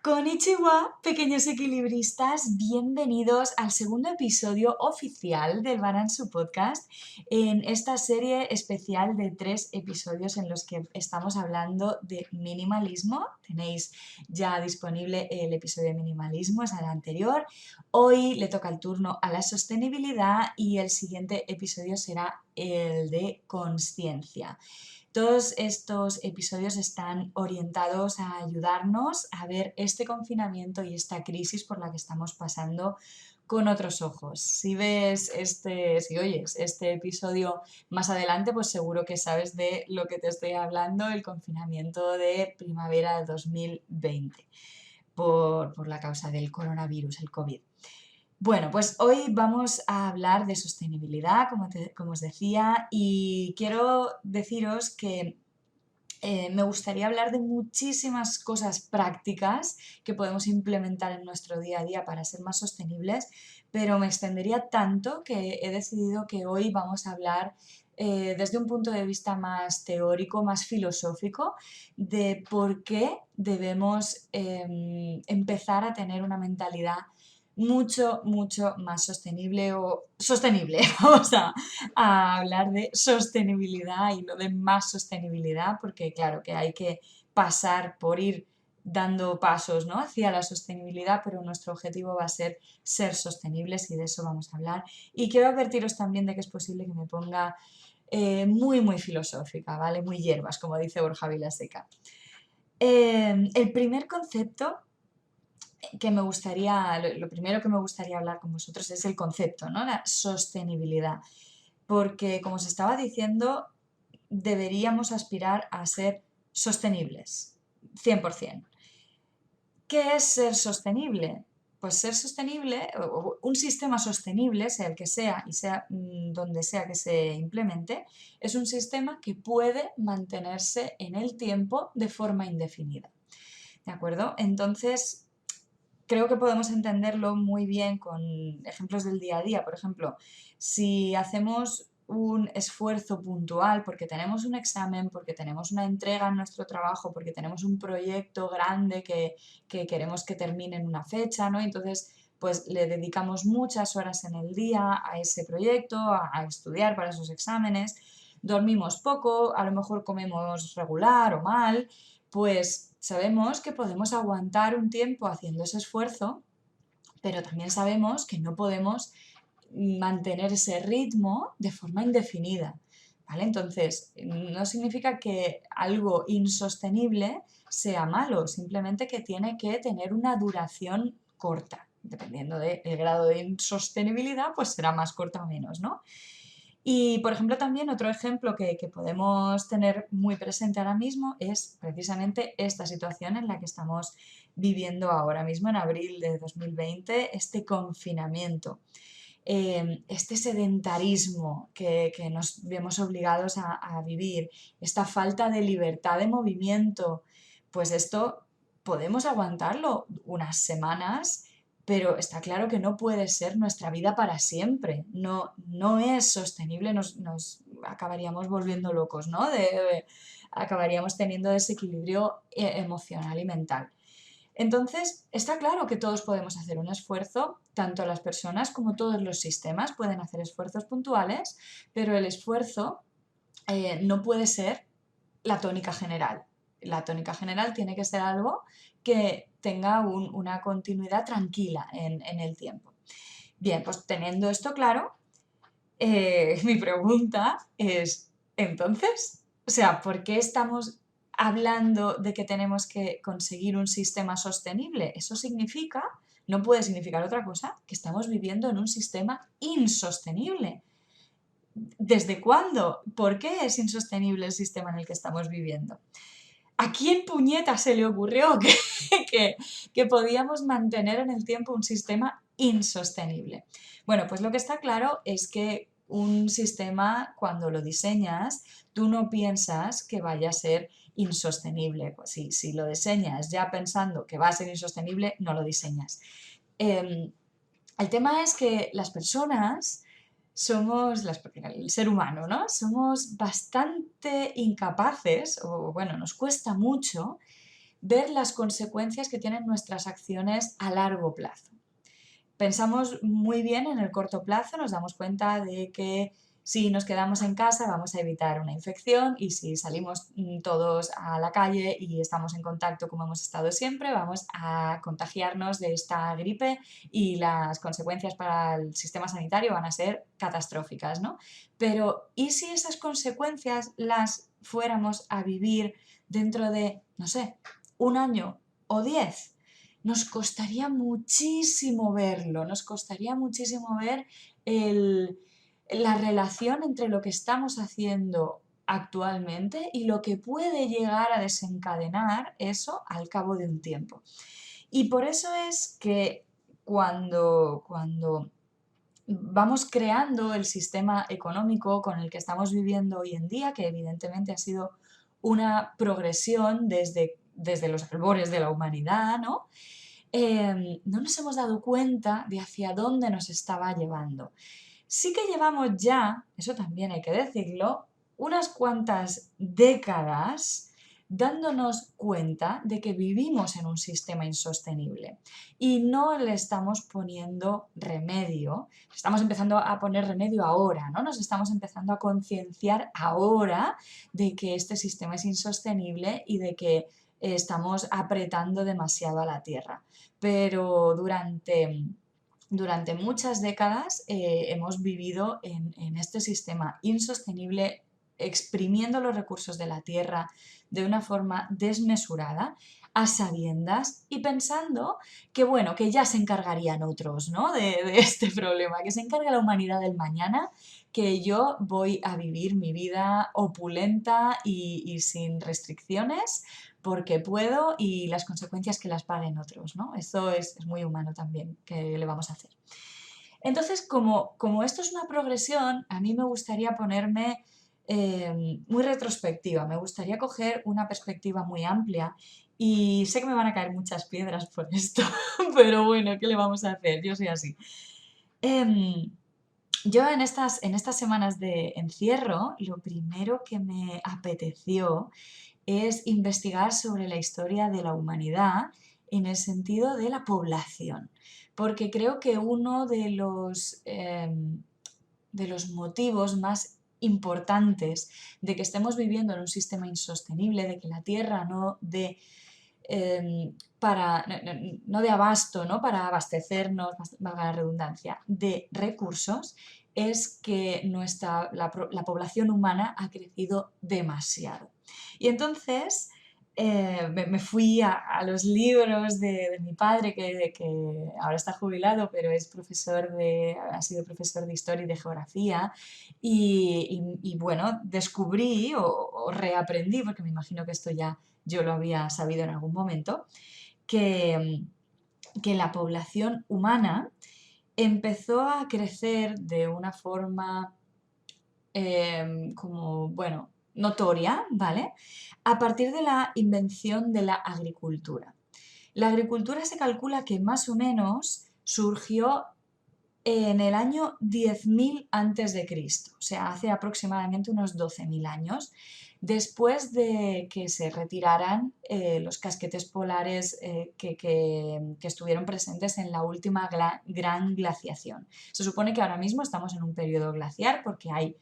Konnichiwa, pequeños equilibristas, bienvenidos al segundo episodio oficial del Balansu Podcast, en esta serie especial de 3 episodios en los que estamos hablando de minimalismo. Tenéis ya disponible el episodio de minimalismo, es el anterior. Hoy le toca el turno a la sostenibilidad y el siguiente episodio será el de consciencia. Todos estos episodios están orientados a ayudarnos a ver este confinamiento y esta crisis por la que estamos pasando con otros ojos. Si oyes este episodio más adelante, pues seguro que sabes de lo que te estoy hablando, el confinamiento de primavera de 2020, por la causa del coronavirus, el COVID. Bueno, pues hoy vamos a hablar de sostenibilidad, como os decía, y quiero deciros que me gustaría hablar de muchísimas cosas prácticas que podemos implementar en nuestro día a día para ser más sostenibles, pero me extendería tanto que he decidido que hoy vamos a hablar desde un punto de vista más teórico, más filosófico, de por qué debemos empezar a tener una mentalidad mucho más sostenible o sostenible. Vamos a hablar de sostenibilidad y no de más sostenibilidad, porque claro que hay que pasar por ir dando pasos, ¿no?, hacia la sostenibilidad, pero nuestro objetivo va a ser sostenibles y de eso vamos a hablar. Y quiero advertiros también de que es posible que me ponga muy filosófica, ¿vale? Muy hierbas, como dice Borja Vilaseca. El primer concepto lo primero que me gustaría hablar con vosotros es el concepto, ¿no? La sostenibilidad. Porque, como os estaba diciendo, deberíamos aspirar a ser sostenibles, 100%. ¿Qué es ser sostenible? Pues ser sostenible, o un sistema sostenible, sea el que sea y sea donde sea que se implemente, es un sistema que puede mantenerse en el tiempo de forma indefinida. ¿De acuerdo? Entonces, creo que podemos entenderlo muy bien con ejemplos del día a día. Por ejemplo, si hacemos un esfuerzo puntual porque tenemos un examen, porque tenemos una entrega en nuestro trabajo, porque tenemos un proyecto grande que queremos que termine en una fecha, ¿no? Entonces, pues le dedicamos muchas horas en el día a ese proyecto, a estudiar para esos exámenes, dormimos poco, a lo mejor comemos regular o mal, pues sabemos que podemos aguantar un tiempo haciendo ese esfuerzo, pero también sabemos que no podemos mantener ese ritmo de forma indefinida, ¿vale? Entonces, no significa que algo insostenible sea malo, simplemente que tiene que tener una duración corta. Dependiendo del grado de insostenibilidad, pues será más corta o menos, ¿no? Y, por ejemplo, también otro ejemplo que podemos tener muy presente ahora mismo es precisamente esta situación en la que estamos viviendo ahora mismo, en abril de 2020, este confinamiento, este sedentarismo que nos vemos obligados a vivir, esta falta de libertad de movimiento, pues esto podemos aguantarlo unas semanas, pero está claro que no puede ser nuestra vida para siempre. No es sostenible, nos acabaríamos volviendo locos, ¿no? Acabaríamos teniendo desequilibrio emocional y mental. Entonces, está claro que todos podemos hacer un esfuerzo, tanto las personas como todos los sistemas pueden hacer esfuerzos puntuales, pero el esfuerzo no puede ser la tónica general. La tónica general tiene que ser algo que tenga una continuidad tranquila en el tiempo. Bien, pues teniendo esto claro, mi pregunta es, entonces, o sea, ¿por qué estamos hablando de que tenemos que conseguir un sistema sostenible? Eso significa, no puede significar otra cosa, que estamos viviendo en un sistema insostenible. ¿Desde cuándo? ¿Por qué es insostenible el sistema en el que estamos viviendo? ¿A quién puñeta se le ocurrió que, que podíamos mantener en el tiempo un sistema insostenible? Bueno, pues lo que está claro es que un sistema, cuando lo diseñas, tú no piensas que vaya a ser insostenible. Pues si lo diseñas ya pensando que va a ser insostenible, no lo diseñas. El tema es que las personas el ser humano, ¿no? Somos bastante incapaces, o bueno, nos cuesta mucho ver las consecuencias que tienen nuestras acciones a largo plazo. Pensamos muy bien en el corto plazo, nos damos cuenta de que si nos quedamos en casa vamos a evitar una infección y si salimos todos a la calle y estamos en contacto como hemos estado siempre, vamos a contagiarnos de esta gripe y las consecuencias para el sistema sanitario van a ser catastróficas, ¿no? Pero ¿y si esas consecuencias las fuéramos a vivir dentro de, no sé, un año o 10? Nos costaría muchísimo verlo, nos costaría muchísimo ver la relación entre lo que estamos haciendo actualmente y lo que puede llegar a desencadenar eso al cabo de un tiempo. Y por eso es que cuando vamos creando el sistema económico con el que estamos viviendo hoy en día, que evidentemente ha sido una progresión desde los albores de la humanidad, ¿no? No nos hemos dado cuenta de hacia dónde nos estaba llevando. Sí que llevamos ya, eso también hay que decirlo, unas cuantas décadas dándonos cuenta de que vivimos en un sistema insostenible y no le estamos poniendo remedio. Estamos empezando a poner remedio ahora, ¿no? Nos estamos empezando a concienciar ahora de que este sistema es insostenible y de que estamos apretando demasiado a la tierra. Pero durante muchas décadas hemos vivido en este sistema insostenible, exprimiendo los recursos de la tierra de una forma desmesurada, a sabiendas y pensando que bueno, que ya se encargarían otros, ¿no? de este problema, que se encargue la humanidad del mañana, que yo voy a vivir mi vida opulenta y sin restricciones porque puedo y las consecuencias que las paguen otros, ¿no? Eso es muy humano también, ¿qué le vamos a hacer? Entonces, como esto es una progresión, a mí me gustaría ponerme muy retrospectiva, me gustaría coger una perspectiva muy amplia y sé que me van a caer muchas piedras por esto, pero bueno, ¿qué le vamos a hacer? Yo soy así. Em, yo en estas semanas de encierro, lo primero que me apeteció es investigar sobre la historia de la humanidad en el sentido de la población, porque creo que uno de los motivos más importantes de que estemos viviendo en un sistema insostenible, de que la Tierra no dé no de abasto, ¿no? Para abastecernos, valga la redundancia, de recursos, es que la población humana ha crecido demasiado. Y entonces me fui a los libros de mi padre, que ahora está jubilado, pero ha sido profesor de historia y de geografía, y bueno, descubrí o reaprendí, porque me imagino que esto ya yo lo había sabido en algún momento, que la población humana empezó a crecer de una forma como, bueno, notoria, ¿vale? A partir de la invención de la agricultura. La agricultura se calcula que más o menos surgió en el año 10.000 antes de Cristo, o sea, hace aproximadamente unos 12.000 años, después de que se retiraran los casquetes polares que estuvieron presentes en la última gran glaciación. Se supone que ahora mismo estamos en un periodo glaciar porque hay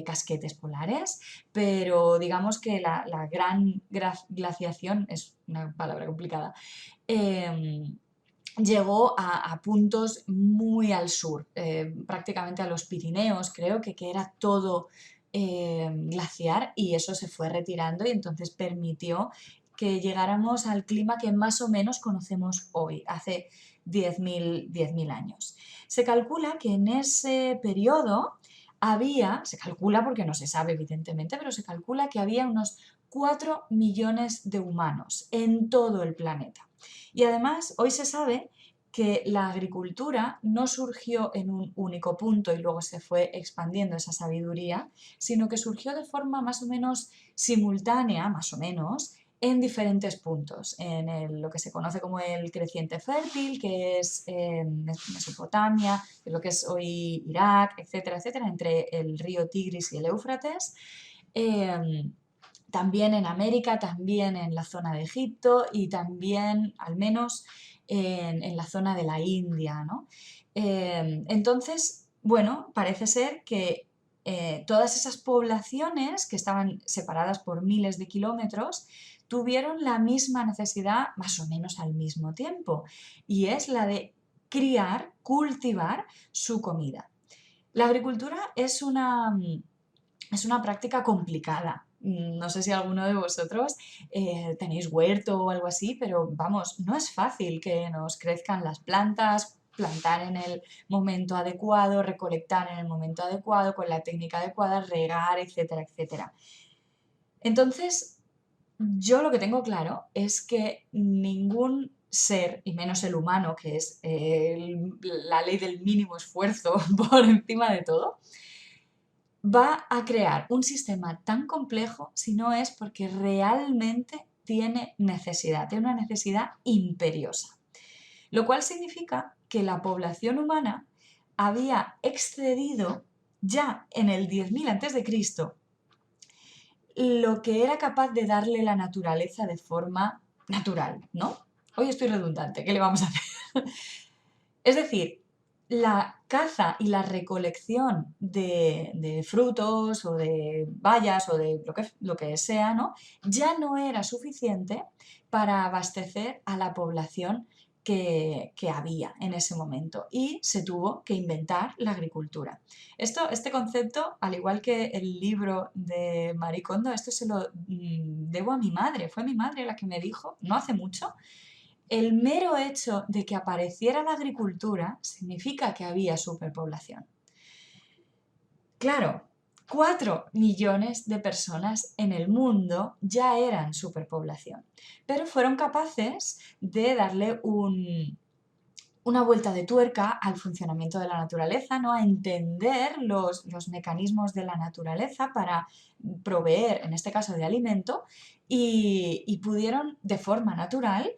casquetes polares, pero digamos que la gran glaciación, es una palabra complicada, llegó a puntos muy al sur, prácticamente a los Pirineos, creo que era todo glaciar y eso se fue retirando y entonces permitió que llegáramos al clima que más o menos conocemos hoy, hace 10.000 años. Se calcula que en ese periodo se calcula porque no se sabe evidentemente, pero se calcula que había unos 4 millones de humanos en todo el planeta. Y además, hoy se sabe que la agricultura no surgió en un único punto y luego se fue expandiendo esa sabiduría, sino que surgió de forma más o menos simultánea, más o menos, en diferentes puntos, en lo que se conoce como el creciente fértil, que es Mesopotamia, en lo que es hoy Irak, etcétera, etcétera, entre el río Tigris y el Éufrates. también en América, también en la zona de Egipto y también, al menos, en la zona de la India, ¿no? Entonces, bueno, parece ser que todas esas poblaciones que estaban separadas por miles de kilómetros tuvieron la misma necesidad más o menos al mismo tiempo, y es la de criar, cultivar su comida. La agricultura es una práctica complicada. No sé si alguno de vosotros tenéis huerto o algo así, pero vamos, no es fácil que nos crezcan las plantas, plantar en el momento adecuado, recolectar en el momento adecuado, con la técnica adecuada, regar, etcétera, etcétera. Entonces, yo lo que tengo claro es que ningún ser, y menos el humano, que es la ley del mínimo esfuerzo por encima de todo, va a crear un sistema tan complejo si no es porque realmente tiene una necesidad imperiosa. Lo cual significa que la población humana había excedido ya en el 10.000 a.C. lo que era capaz de darle la naturaleza de forma natural, ¿no? Hoy estoy redundante, ¿qué le vamos a hacer? Es decir, la caza y la recolección de frutos o de bayas o de lo que sea, ¿no? Ya no era suficiente para abastecer a la población que había en ese momento y se tuvo que inventar la agricultura. Este concepto, al igual que el libro de Marie Kondo, esto se lo debo a mi madre. Fue mi madre la que me dijo, no hace mucho, el mero hecho de que apareciera la agricultura significa que había superpoblación. Claro, 4 millones de personas en el mundo ya eran superpoblación, pero fueron capaces de darle una vuelta de tuerca al funcionamiento de la naturaleza, ¿no? A entender los mecanismos de la naturaleza para proveer, en este caso, de alimento, y pudieron, de forma natural,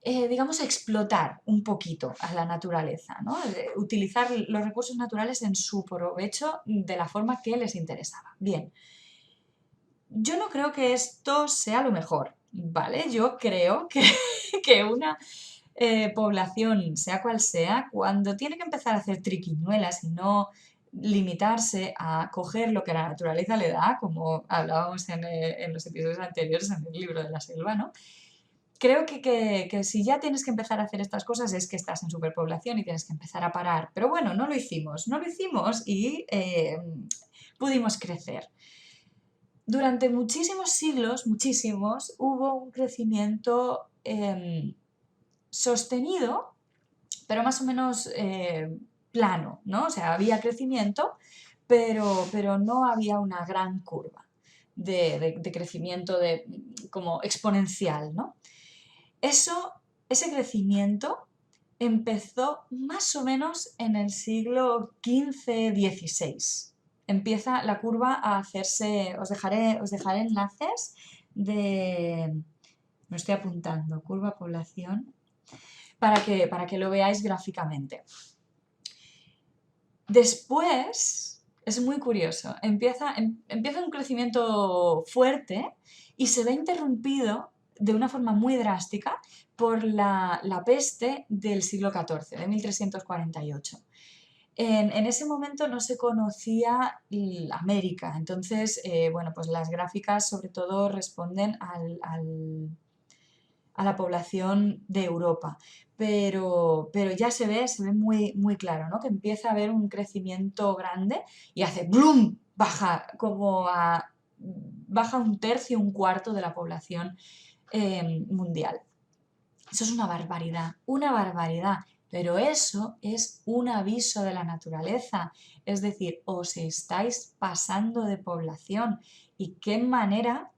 digamos, explotar un poquito a la naturaleza, ¿no? Utilizar los recursos naturales en su provecho de la forma que les interesaba. Bien, yo no creo que esto sea lo mejor, ¿vale? Yo creo que, que una población, sea cual sea, cuando tiene que empezar a hacer triquiñuelas y no limitarse a coger lo que la naturaleza le da, como hablábamos en los episodios anteriores en el libro de la selva, ¿no? Creo que si ya tienes que empezar a hacer estas cosas es que estás en superpoblación y tienes que empezar a parar. Pero bueno, no lo hicimos y pudimos crecer. Durante muchísimos siglos, muchísimos, hubo un crecimiento sostenido, pero más o menos plano, ¿no? O sea, había crecimiento, pero no había una gran curva de crecimiento como exponencial, ¿no? Ese crecimiento empezó más o menos en el siglo XV-XVI. Empieza la curva a hacerse, os dejaré enlaces me estoy apuntando, curva población, para que lo veáis gráficamente. Después, es muy curioso, empieza un crecimiento fuerte y se ve interrumpido de una forma muy drástica por la peste del siglo XIV, de 1348. En ese momento no se conocía América, entonces, bueno, pues las gráficas sobre todo responden a la población de Europa, pero ya se ve muy, muy claro, ¿no? Que empieza a haber un crecimiento grande y hace ¡blum! Baja un tercio, un cuarto de la población mundial. Eso es una barbaridad, pero eso es un aviso de la naturaleza, es decir, os estáis pasando de población. Y qué manera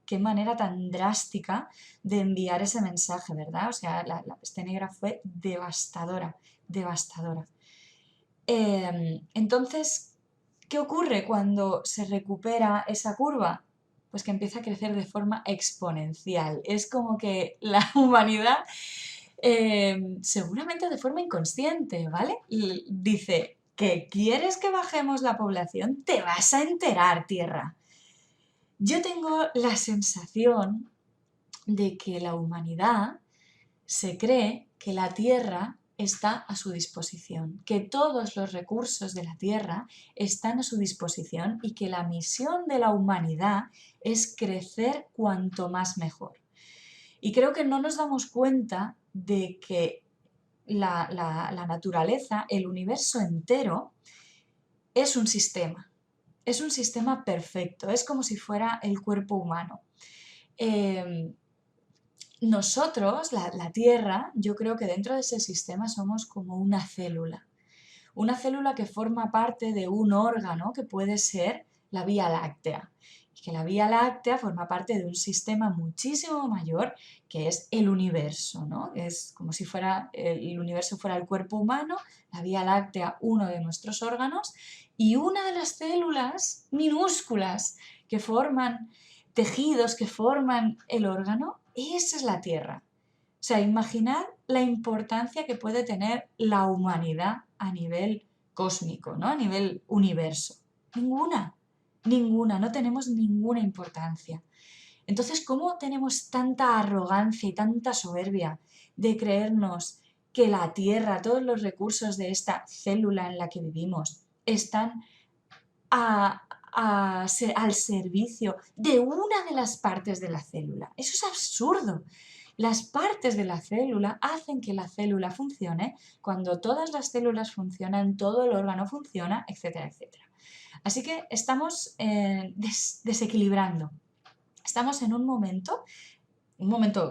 tan drástica de enviar ese mensaje, ¿verdad? O sea, la peste negra fue devastadora, devastadora. Entonces, ¿qué ocurre cuando se recupera esa curva? Pues que empieza a crecer de forma exponencial. Es como que la humanidad, seguramente de forma inconsciente, ¿vale? Dice, ¿que quieres que bajemos la población? Te vas a enterar, Tierra. Yo tengo la sensación de que la humanidad se cree que la Tierra está a su disposición, que todos los recursos de la Tierra están a su disposición y que la misión de la humanidad es crecer cuanto más mejor. Y creo que no nos damos cuenta de que la naturaleza, el universo entero, es un sistema perfecto, es como si fuera el cuerpo humano. Nosotros, la Tierra, yo creo que dentro de ese sistema somos como una célula que forma parte de un órgano que puede ser la Vía Láctea. Y que la Vía Láctea forma parte de un sistema muchísimo mayor que es el universo, ¿no? Es como si fuera el universo fuera el cuerpo humano, la Vía Láctea uno de nuestros órganos y una de las células minúsculas que forman tejidos, que forman el órgano, esa es la Tierra. O sea, imaginad la importancia que puede tener la humanidad a nivel cósmico, ¿no? A nivel universo. Ninguna, ninguna, no tenemos ninguna importancia. Entonces, ¿cómo tenemos tanta arrogancia y tanta soberbia de creernos que la Tierra, todos los recursos de esta célula en la que vivimos, están al servicio de una de las partes de la célula? Eso es absurdo. Las partes de la célula hacen que la célula funcione. Cuando todas las células funcionan, todo el órgano funciona, etcétera, etcétera. Así que estamos desequilibrando. Estamos en un momento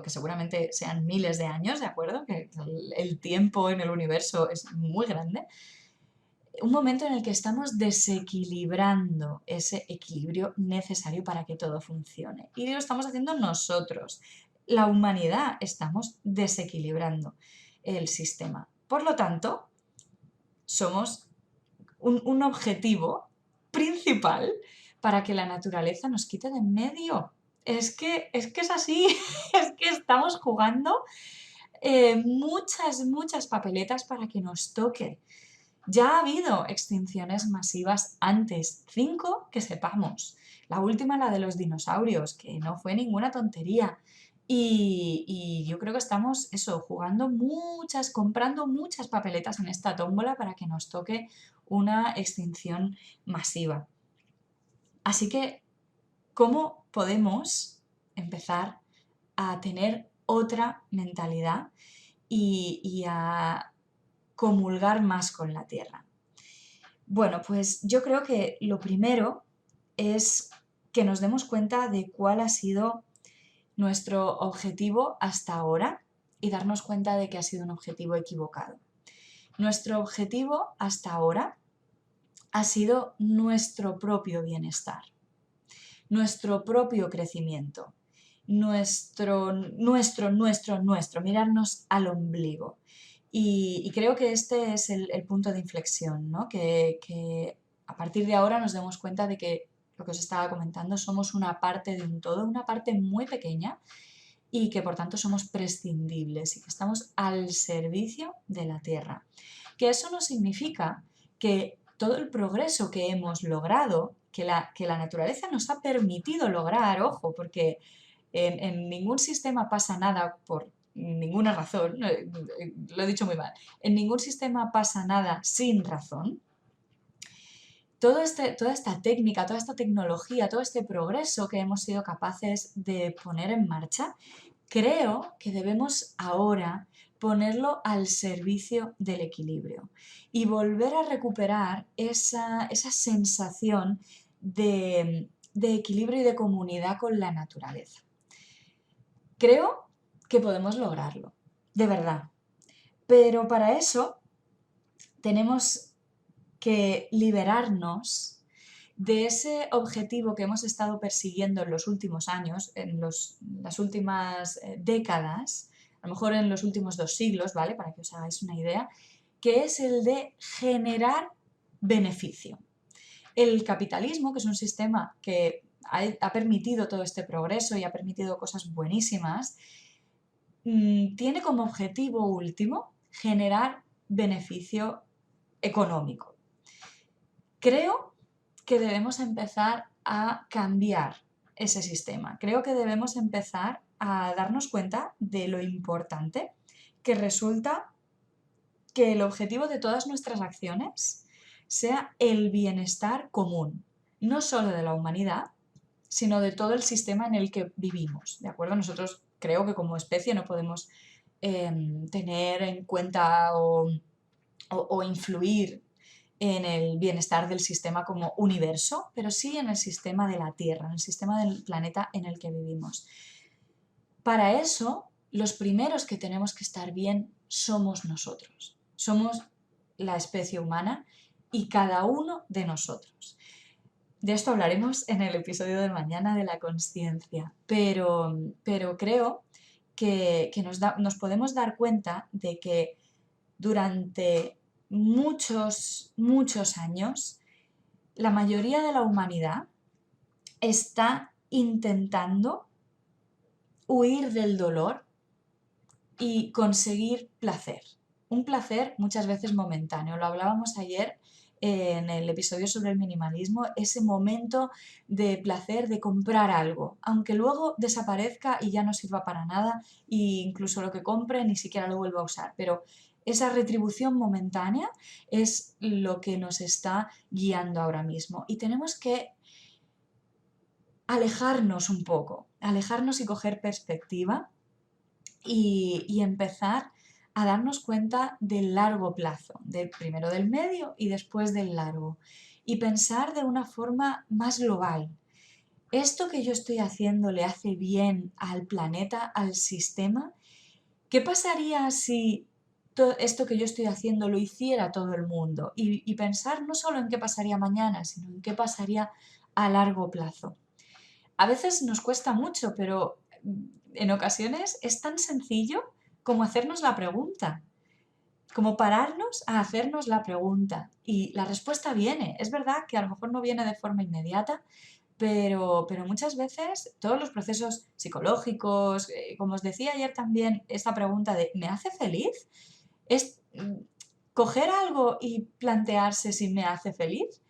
que seguramente sean miles de años, ¿de acuerdo? Que el tiempo en el universo es muy grande. Un momento en el que estamos desequilibrando ese equilibrio necesario para que todo funcione. Y lo estamos haciendo nosotros. La humanidad estamos desequilibrando el sistema. Por lo tanto, somos un objetivo principal para que la naturaleza nos quite de en medio. Es que es así, es que estamos jugando muchas papeletas para que nos toque. Ya ha habido extinciones masivas antes, 5 que sepamos. La última, la de los dinosaurios, que no fue ninguna tontería. Y yo creo que estamos, comprando muchas papeletas en esta tómbola para que nos toque una extinción masiva. Así que, ¿cómo podemos empezar a tener otra mentalidad y a comulgar más con la Tierra? Bueno, pues yo creo que lo primero es que nos demos cuenta de cuál ha sido nuestro objetivo hasta ahora y darnos cuenta de que ha sido un objetivo equivocado. Nuestro objetivo hasta ahora ha sido nuestro propio bienestar, nuestro propio crecimiento, mirarnos al ombligo. Y creo que este es el punto de inflexión, ¿no? Que a partir de ahora nos demos cuenta de que lo que os estaba comentando, somos una parte de un todo, una parte muy pequeña y que por tanto somos prescindibles y que estamos al servicio de la Tierra. Que eso no significa que todo el progreso que hemos logrado, que la naturaleza nos ha permitido lograr, ojo, porque en ningún sistema pasa nada por ninguna razón, lo he dicho muy mal, en ningún sistema pasa nada sin razón. Toda esta técnica, toda esta tecnología, todo este progreso que hemos sido capaces de poner en marcha, creo que debemos ahora ponerlo al servicio del equilibrio y volver a recuperar esa sensación de equilibrio y de comunidad con la naturaleza. Creo que podemos lograrlo, de verdad. Pero para eso tenemos que liberarnos de ese objetivo que hemos estado persiguiendo en los últimos años, en las últimas décadas, a lo mejor en los últimos 2 siglos, ¿vale? Para que os hagáis una idea, que es el de generar beneficio. El capitalismo, que es un sistema que ha permitido todo este progreso y ha permitido cosas buenísimas, tiene como objetivo último generar beneficio económico. Creo que debemos empezar a cambiar ese sistema. Creo que debemos empezar a darnos cuenta de lo importante que resulta que el objetivo de todas nuestras acciones sea el bienestar común, no solo de la humanidad, sino de todo el sistema en el que vivimos, ¿de acuerdo? Nosotros creo que como especie no podemos tener en cuenta o influir en el bienestar del sistema como universo, pero sí en el sistema de la Tierra, en el sistema del planeta en el que vivimos. Para eso, los primeros que tenemos que estar bien somos nosotros. Somos la especie humana y cada uno de nosotros. De esto hablaremos en el episodio de mañana de la consciencia, pero creo que nos podemos dar cuenta de que durante muchos años la mayoría de la humanidad está intentando huir del dolor y conseguir placer. Un placer muchas veces momentáneo. Lo hablábamos ayer en el episodio sobre el minimalismo, ese momento de placer de comprar algo, aunque luego desaparezca y ya no sirva para nada e incluso lo que compre ni siquiera lo vuelva a usar. Pero esa retribución momentánea es lo que nos está guiando ahora mismo y tenemos que alejarnos un poco, alejarnos y coger perspectiva y empezar a darnos cuenta del largo plazo, primero del medio y después del largo, y pensar de una forma más global. ¿Esto que yo estoy haciendo le hace bien al planeta, al sistema? ¿Qué pasaría si esto que yo estoy haciendo lo hiciera todo el mundo? Y pensar no solo en qué pasaría mañana, sino en qué pasaría a largo plazo. A veces nos cuesta mucho, pero en ocasiones es tan sencillo como hacernos la pregunta, como pararnos a hacernos la pregunta. Y la respuesta viene. Es verdad que a lo mejor no viene de forma inmediata, pero muchas veces todos los procesos psicológicos, como os decía ayer también, esta pregunta de ¿me hace feliz? Es coger algo y plantearse si me hace feliz.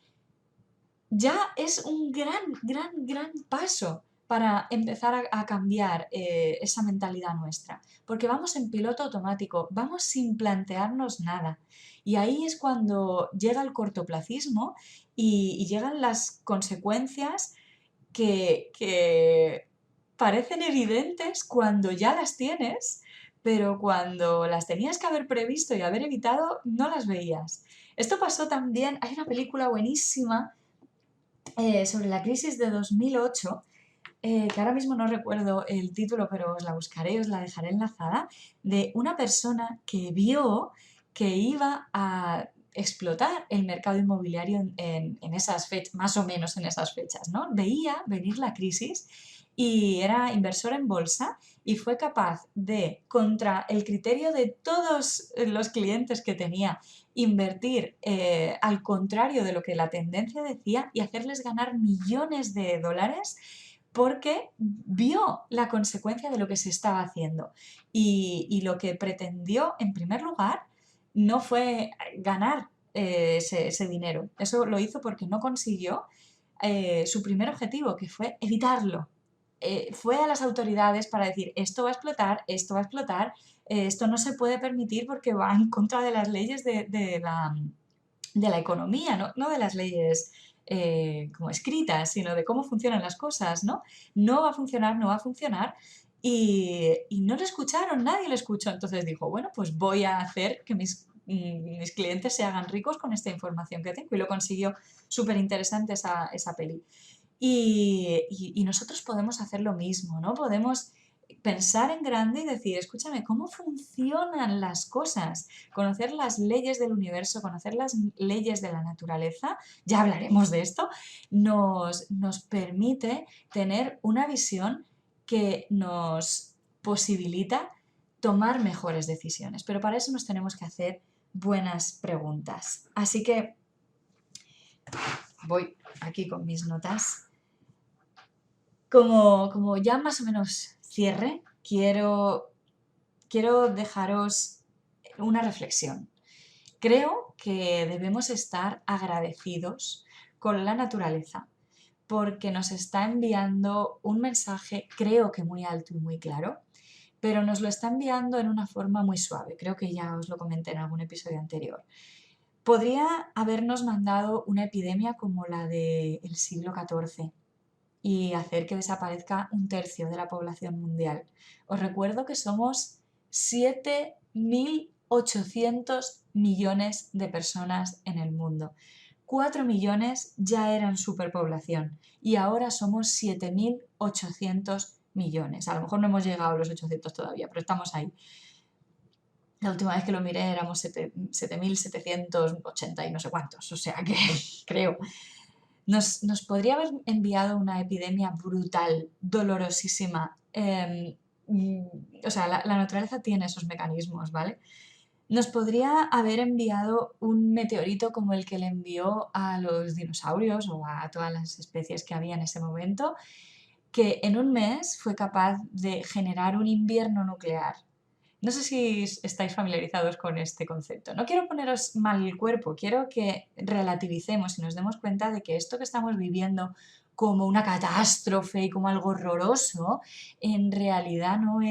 Ya es un gran paso para empezar a cambiar esa mentalidad nuestra, porque vamos en piloto automático, vamos sin plantearnos nada. Y ahí es cuando llega el cortoplacismo y llegan las consecuencias que parecen evidentes cuando ya las tienes, pero cuando las tenías que haber previsto y haber evitado, no las veías. Esto pasó también, hay una película buenísima sobre la crisis de 2008, que ahora mismo no recuerdo el título, pero os la buscaré, os la dejaré enlazada, de una persona que vio que iba a explotar el mercado inmobiliario en esas fechas, más o menos en esas fechas, ¿no? Veía venir la crisis y era inversor en bolsa y fue capaz de, contra el criterio de todos los clientes que tenía, invertir al contrario de lo que la tendencia decía y hacerles ganar millones de dólares porque vio la consecuencia de lo que se estaba haciendo y lo que pretendió en primer lugar no fue ganar ese dinero, eso lo hizo porque no consiguió su primer objetivo, que fue evitarlo. Fue a las autoridades para decir esto va a explotar, esto va a explotar, esto no se puede permitir porque va en contra de las leyes de la economía, no de las leyes como escritas, sino de cómo funcionan las cosas, ¿no? No va a funcionar, no va a funcionar. Y no le escucharon, nadie le escuchó. Entonces dijo, bueno, pues voy a hacer que mis clientes se hagan ricos con esta información que tengo. Y lo consiguió súper interesante esa peli. Y nosotros podemos hacer lo mismo, ¿no? Podemos pensar en grande y decir, escúchame, ¿cómo funcionan las cosas? Conocer las leyes del universo, conocer las leyes de la naturaleza, ya hablaremos de esto, nos permite tener una visión que nos posibilita tomar mejores decisiones. Pero para eso nos tenemos que hacer buenas preguntas. Así que voy aquí con mis notas. Como ya más o menos cierre, quiero dejaros una reflexión. Creo que debemos estar agradecidos con la naturaleza, porque nos está enviando un mensaje, creo que muy alto y muy claro, pero nos lo está enviando en una forma muy suave. Creo que ya os lo comenté en algún episodio anterior. Podría habernos mandado una epidemia como la del siglo XIV y hacer que desaparezca un tercio de la población mundial. Os recuerdo que somos 7.800 millones de personas en el mundo. 4 millones ya eran superpoblación y ahora somos 7.800 millones. A lo mejor no hemos llegado a los 800 todavía, pero estamos ahí. La última vez que lo miré éramos 7.780 y no sé cuántos, o sea que creo. Nos podría haber enviado una epidemia brutal, dolorosísima. O sea, la naturaleza tiene esos mecanismos, ¿vale? Nos podría haber enviado un meteorito como el que le envió a los dinosaurios o a todas las especies que había en ese momento, que en un mes fue capaz de generar un invierno nuclear. No sé si estáis familiarizados con este concepto. No quiero poneros mal el cuerpo, quiero que relativicemos y nos demos cuenta de que esto que estamos viviendo como una catástrofe y como algo horroroso, en realidad no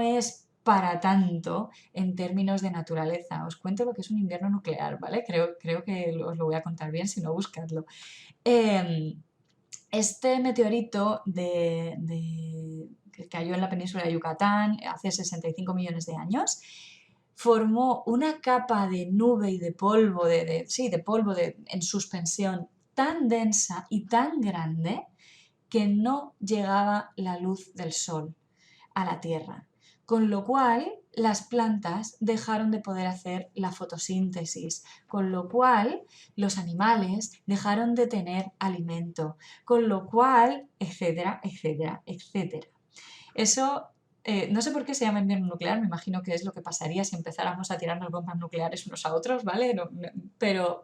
es para tanto en términos de naturaleza. Os cuento lo que es un invierno nuclear, ¿vale? Creo que os lo voy a contar bien, si no, buscadlo. Em, este meteorito que cayó en la península de Yucatán hace 65 millones de años formó una capa de nube y de polvo, en suspensión tan densa y tan grande que no llegaba la luz del sol a la Tierra, con lo cual las plantas dejaron de poder hacer la fotosíntesis, con lo cual los animales dejaron de tener alimento, con lo cual, etcétera, etcétera, etcétera. Eso, no sé por qué se llama invierno nuclear, me imagino que es lo que pasaría si empezáramos a tirarnos bombas nucleares unos a otros, ¿vale? Pero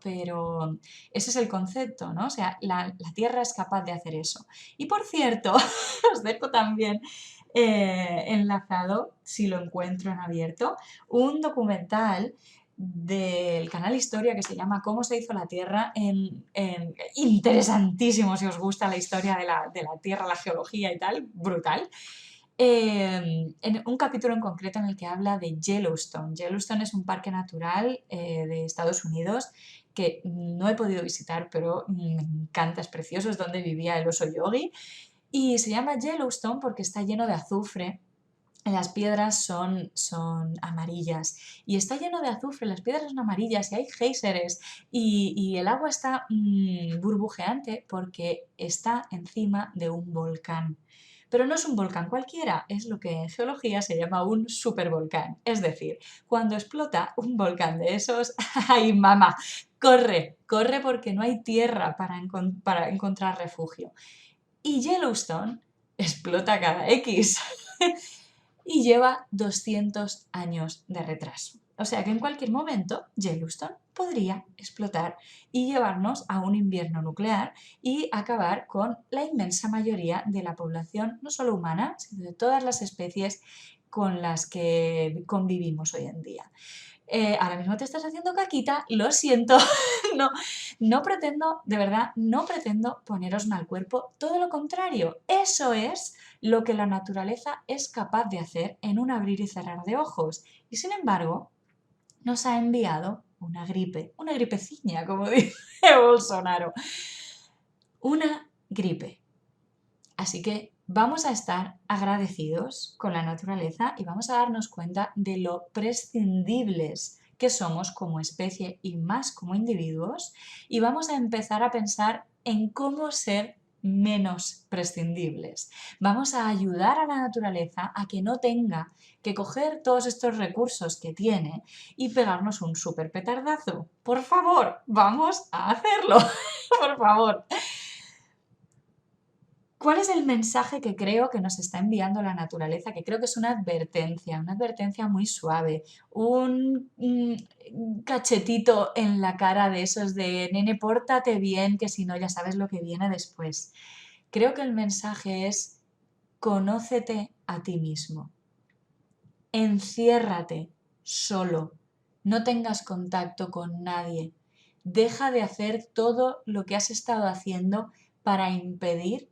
ese es el concepto, ¿no? O sea, la Tierra es capaz de hacer eso. Y por cierto, os dejo también enlazado, si lo encuentro en abierto, un documental del canal Historia que se llama ¿Cómo se hizo la Tierra? Interesantísimo si os gusta la historia de la Tierra, la geología y tal, brutal. En un capítulo en concreto en el que habla de Yellowstone. Yellowstone es un parque natural de Estados Unidos que no he podido visitar, pero me encanta, es precioso, es donde vivía el oso yogi. Y se llama Yellowstone porque está lleno de azufre. Las piedras son amarillas y está lleno de azufre, las piedras son amarillas y hay géiseres y el agua está burbujeante porque está encima de un volcán. Pero no es un volcán cualquiera, es lo que en geología se llama un supervolcán. Es decir, cuando explota un volcán de esos, ¡ay mamá! Corre, corre porque no hay tierra para encontrar refugio. Y Yellowstone explota cada X y lleva 200 años de retraso. O sea que en cualquier momento Yellowstone podría explotar y llevarnos a un invierno nuclear y acabar con la inmensa mayoría de la población, no solo humana, sino de todas las especies con las que convivimos hoy en día. Ahora mismo te estás haciendo caquita, lo siento, no, no pretendo, de verdad, no pretendo poneros mal cuerpo, todo lo contrario, eso es lo que la naturaleza es capaz de hacer en un abrir y cerrar de ojos. Y sin embargo, nos ha enviado una gripeciña, como dice Bolsonaro, una gripe. Así que vamos a estar agradecidos con la naturaleza y vamos a darnos cuenta de lo prescindibles que somos como especie y más como individuos y vamos a empezar a pensar en cómo ser menos prescindibles. Vamos a ayudar a la naturaleza a que no tenga que coger todos estos recursos que tiene y pegarnos un súper petardazo. Por favor, vamos a hacerlo. Por favor. ¿Cuál es el mensaje que creo que nos está enviando la naturaleza? Que creo que es una advertencia muy suave, un cachetito en la cara de esos de nene, pórtate bien, que si no ya sabes lo que viene después. Creo que el mensaje es conócete a ti mismo, enciérrate solo, no tengas contacto con nadie, deja de hacer todo lo que has estado haciendo para impedir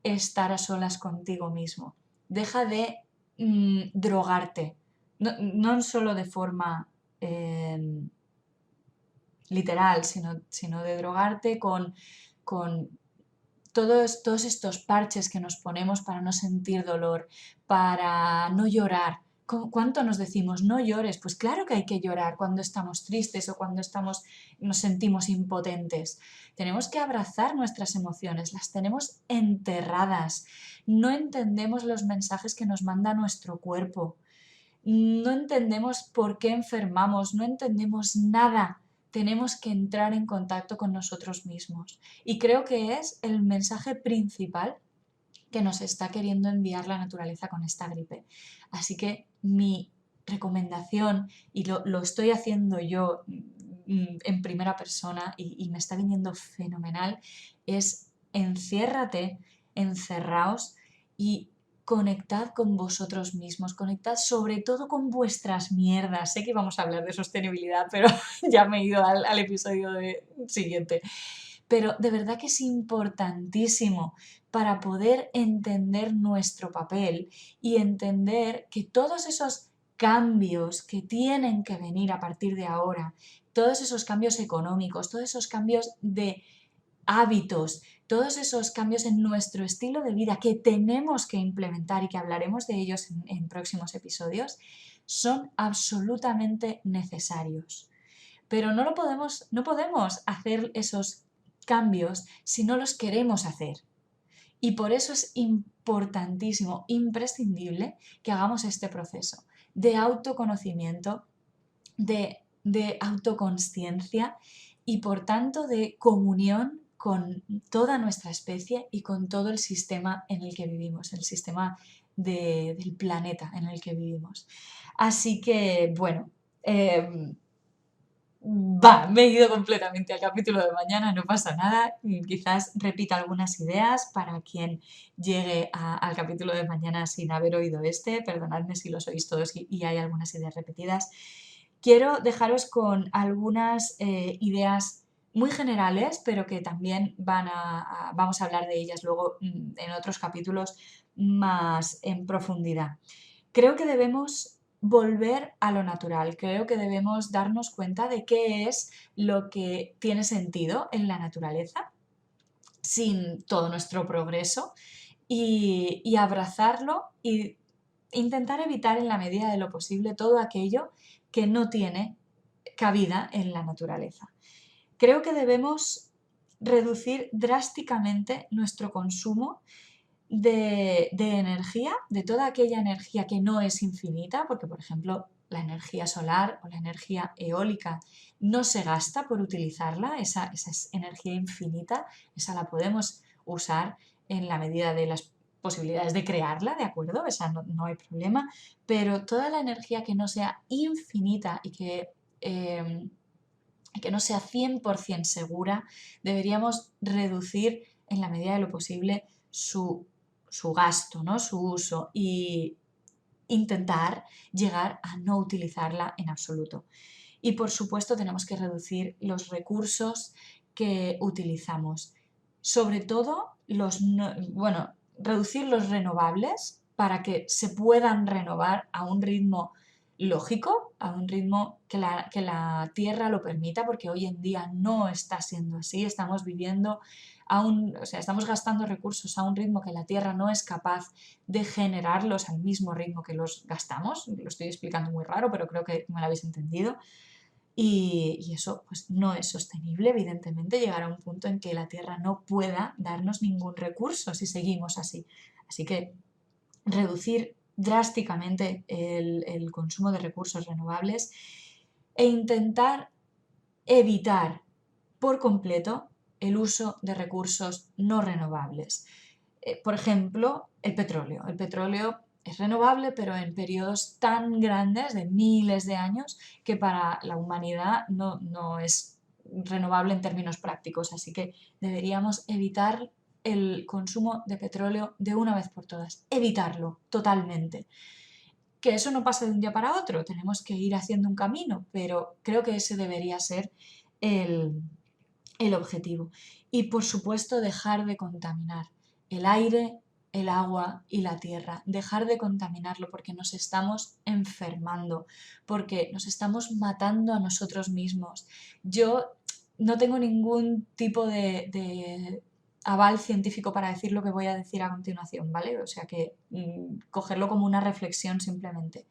estar a solas contigo mismo. Deja de drogarte, no solo de forma literal, sino de drogarte con todos estos parches que nos ponemos para no sentir dolor, para no llorar. ¿Cuánto nos decimos no llores? Pues claro que hay que llorar cuando estamos tristes o cuando nos sentimos impotentes. Tenemos que abrazar nuestras emociones, las tenemos enterradas. No entendemos los mensajes que nos manda nuestro cuerpo. No entendemos por qué enfermamos, no entendemos nada. Tenemos que entrar en contacto con nosotros mismos. Y creo que es el mensaje principal que nos está queriendo enviar la naturaleza con esta gripe. Así que mi recomendación, y lo estoy haciendo yo en primera persona y me está viniendo fenomenal, es enciérrate, encerraos y conectad con vosotros mismos, conectad sobre todo con vuestras mierdas. Sé que vamos a hablar de sostenibilidad, pero ya me he ido al episodio siguiente. Pero de verdad que es importantísimo para poder entender nuestro papel y entender que todos esos cambios que tienen que venir a partir de ahora, todos esos cambios económicos, todos esos cambios de hábitos, todos esos cambios en nuestro estilo de vida que tenemos que implementar y que hablaremos de ellos en próximos episodios, son absolutamente necesarios. Pero no podemos hacer esos cambios si no los queremos hacer. Y por eso es importantísimo, imprescindible que hagamos este proceso de autoconocimiento, de autoconsciencia y por tanto de comunión con toda nuestra especie y con todo el sistema en el que vivimos, el sistema del planeta en el que vivimos. Así que, bueno, me he ido completamente al capítulo de mañana, no pasa nada. Quizás repita algunas ideas para quien llegue al capítulo de mañana sin haber oído este. Perdonadme si los oís todos y hay algunas ideas repetidas. Quiero dejaros con algunas ideas muy generales, pero que también vamos a hablar de ellas luego en otros capítulos más en profundidad. Creo que debemos volver a lo natural, creo que debemos darnos cuenta de qué es lo que tiene sentido en la naturaleza sin todo nuestro progreso y abrazarlo e intentar evitar en la medida de lo posible todo aquello que no tiene cabida en la naturaleza. Creo que debemos reducir drásticamente nuestro consumo de energía, de toda aquella energía que no es infinita, porque por ejemplo la energía solar o la energía eólica no se gasta por utilizarla, esa es energía infinita, esa la podemos usar en la medida de las posibilidades de crearla, ¿de acuerdo? Esa no hay problema, pero toda la energía que no sea infinita y que no sea 100% segura, deberíamos reducir en la medida de lo posible su gasto, ¿no? Su uso y intentar llegar a no utilizarla en absoluto. Y por supuesto tenemos que reducir los recursos que utilizamos, sobre todo reducir los renovables para que se puedan renovar a un ritmo lógico, a un ritmo que la Tierra lo permita, porque hoy en día no está siendo así, estamos viviendo estamos gastando recursos a un ritmo que la Tierra no es capaz de generarlos al mismo ritmo que los gastamos. Lo estoy explicando muy raro, pero creo que me lo habéis entendido. Y eso pues, no es sostenible, evidentemente, llegar a un punto en que la Tierra no pueda darnos ningún recurso si seguimos así. Así que reducir drásticamente el consumo de recursos renovables e intentar evitar por completo el uso de recursos no renovables. Por ejemplo, el petróleo. El petróleo es renovable, pero en periodos tan grandes, de miles de años, que para la humanidad no es renovable en términos prácticos. Así que deberíamos evitar el consumo de petróleo de una vez por todas. Evitarlo totalmente. Que eso no pasa de un día para otro, tenemos que ir haciendo un camino, pero creo que ese debería ser el el objetivo. Y por supuesto dejar de contaminar el aire, el agua y la tierra. Dejar de contaminarlo porque nos estamos enfermando, porque nos estamos matando a nosotros mismos. Yo no tengo ningún tipo de aval científico para decir lo que voy a decir a continuación, ¿vale? O sea que cogerlo como una reflexión simplemente.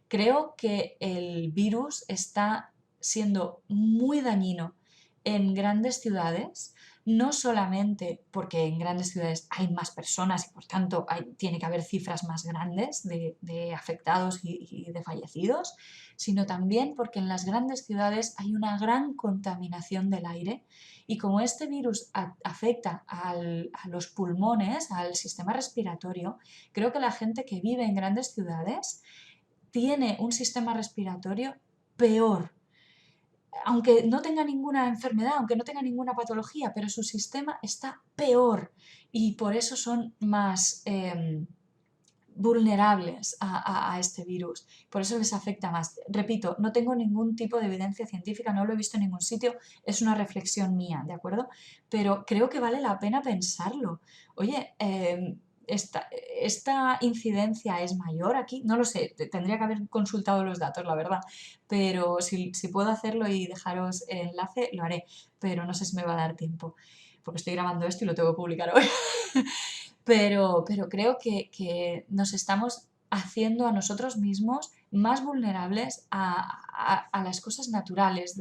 Creo que el virus está siendo muy dañino en grandes ciudades, no solamente porque en grandes ciudades hay más personas y por tanto tiene que haber cifras más grandes de afectados y de fallecidos, sino también porque en las grandes ciudades hay una gran contaminación del aire y como este virus afecta a los pulmones, al sistema respiratorio, creo que la gente que vive en grandes ciudades tiene un sistema respiratorio peor, aunque no tenga ninguna enfermedad, aunque no tenga ninguna patología, pero su sistema está peor y por eso son más vulnerables a este virus, por eso les afecta más. Repito, no tengo ningún tipo de evidencia científica, no lo he visto en ningún sitio, es una reflexión mía, ¿de acuerdo? Pero creo que vale la pena pensarlo. Oye, esta incidencia es mayor aquí, no lo sé, tendría que haber consultado los datos, la verdad, pero si puedo hacerlo y dejaros el enlace, lo haré, pero no sé si me va a dar tiempo, porque estoy grabando esto y lo tengo que publicar hoy. Pero creo que nos estamos haciendo a nosotros mismos más vulnerables a las cosas naturales.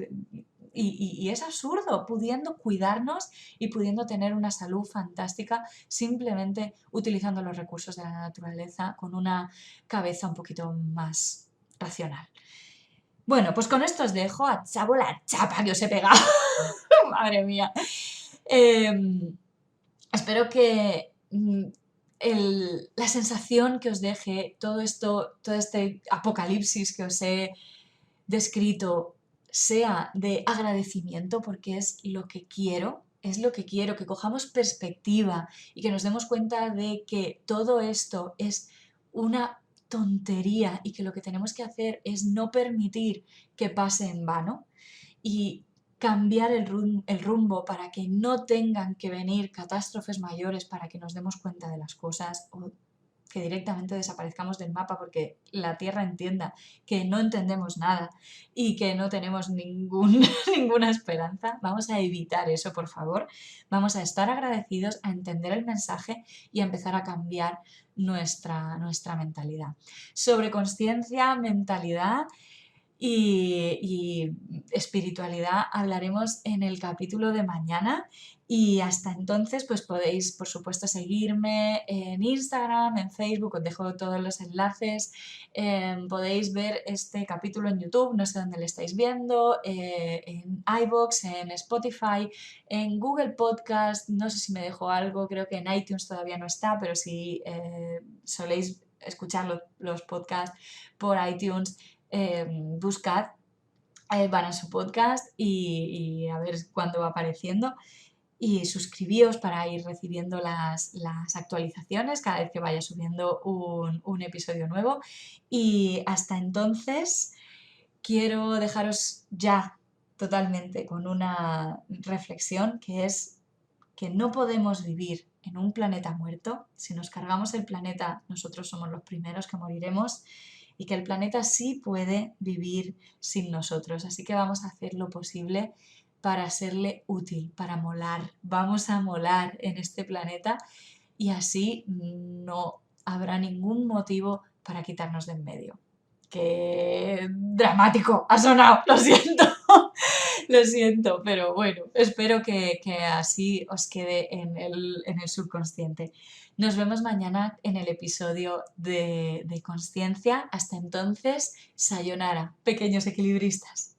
Y es absurdo, pudiendo cuidarnos y pudiendo tener una salud fantástica simplemente utilizando los recursos de la naturaleza con una cabeza un poquito más racional. Bueno, pues con esto os dejo a chavo la chapa que os he pegado. Madre mía. Espero que la sensación que os deje todo esto, todo este apocalipsis que os he descrito sea de agradecimiento porque es lo que quiero, que cojamos perspectiva y que nos demos cuenta de que todo esto es una tontería y que lo que tenemos que hacer es no permitir que pase en vano y cambiar el rumbo para que no tengan que venir catástrofes mayores para que nos demos cuenta de las cosas o que directamente desaparezcamos del mapa porque la Tierra entienda que no entendemos nada y que no tenemos ninguna esperanza. Vamos a evitar eso, por favor. Vamos a estar agradecidos, a entender el mensaje y a empezar a cambiar nuestra mentalidad. Sobre consciencia, mentalidad y espiritualidad hablaremos en el capítulo de mañana y hasta entonces pues podéis por supuesto seguirme en Instagram, en Facebook, os dejo todos los enlaces, podéis ver este capítulo en YouTube, no sé dónde lo estáis viendo, en iVoox, en Spotify, en Google Podcast, no sé si me dejo algo, creo que en iTunes todavía no está, pero si soléis escuchar los podcasts por iTunes, buscad van a su podcast y a ver cuándo va apareciendo y suscribíos para ir recibiendo las actualizaciones cada vez que vaya subiendo un episodio nuevo y hasta entonces quiero dejaros ya totalmente con una reflexión que es que no podemos vivir en un planeta muerto. Si nos cargamos el planeta, nosotros somos los primeros que moriremos y que el planeta sí puede vivir sin nosotros. Así que vamos a hacer lo posible para serle útil, para molar. Vamos a molar en este planeta y así no habrá ningún motivo para quitarnos de en medio. ¡Qué dramático! Ha sonado, lo siento. Lo siento, pero bueno, espero que así os quede en el subconsciente. Nos vemos mañana en el episodio de Consciencia. Hasta entonces, sayonara, pequeños equilibristas.